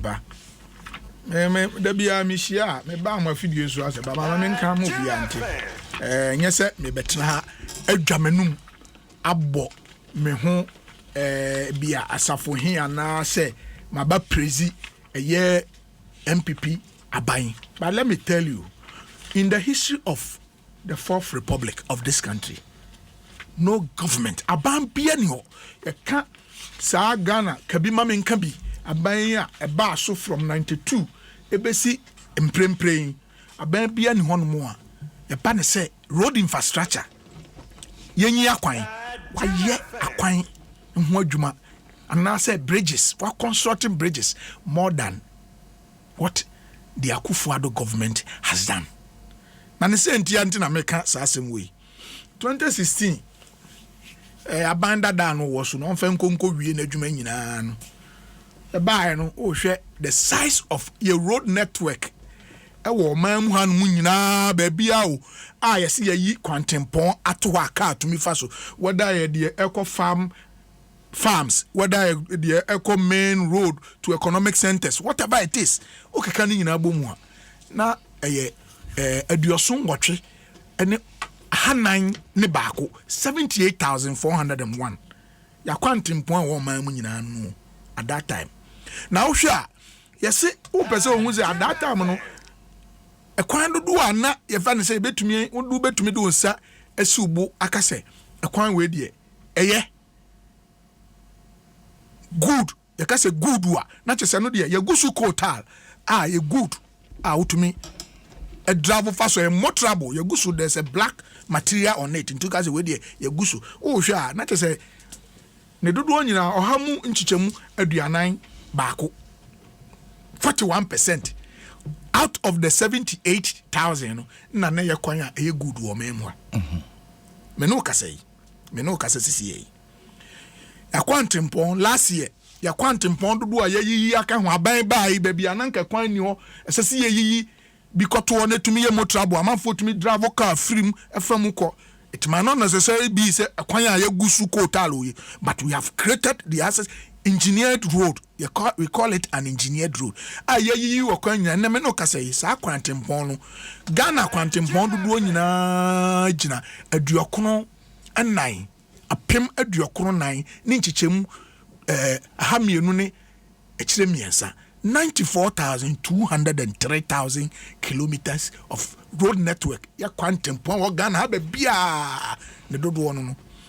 ampa me da bia me hia me ba ma video so ase ba ma me nka mo bia nti nyese me betena ha adwamanum abọ me ho bia asafo hin ana se maba prezi eye NPP aban. But let me tell you, in the history of the Fourth Republic of this country, no government aban bia ni ho e ka sa Ghana kabi mame nka bi aban ya e ba so from 92 ebesi mpremprem aban bia ni ho no mo a e ba ne say road infrastructure yenyi akwan wa ye akwan ho adwuma and now say bridges, we're constructing bridges more than what the Akufo-Addo government has done. Na ne say nti na meka sa asem we 2016 abanda da no wo so no mfa nkonko wie na adwuma nyina no e bae no o hwe the size of your road network e wo man mu hanu nyina ba bia o a yesi yi kwantempon ato aka atumi fa so whether ye de eco farms, whether the eco main road to economic centers, whatever it is, okay, can you na bomu na adiosun watwe ene hanan ne baako 78,401 ya kwantimpon wo man mu nyina no at that time. Now hwa yesi wo pese wo hu se at that time no ekwan dodo ana ye fa ne se betumi wo betumi de osa asubo akase ekwan we de eye good you can say good wa na chese no de ya gusu kotal ye good utumi a travel fast or more trouble you gusu there's a black material on it into case we de ya gusu o hwa na chese ne dodo nyina ohamu nchichemu aduanan baako 41% out of the 78,000 na na ye kwan a good wo memwa me no kase sisi Akwantempon last year ya kwantempon dodo a yeyi aka ho aban bai baby ananka kwan ni ho esese yeyi bikoto na tumi ye motrabo amanfo tumi drive car free efam ko it might not necessarily be say kwan a yegusu kotal oye but we have created the access engineered road we call it an engineered road yeyi okwan nyina na me no kasa yi sa kwantempon no Ghana kwantempon dodo nyina gina aduokono anan apem aduokono nan ni nchichemu ahamienu ne echire miensa 94,203,000 kilometers of road network ya kwantempon wo Ghana ha bia ne dodo no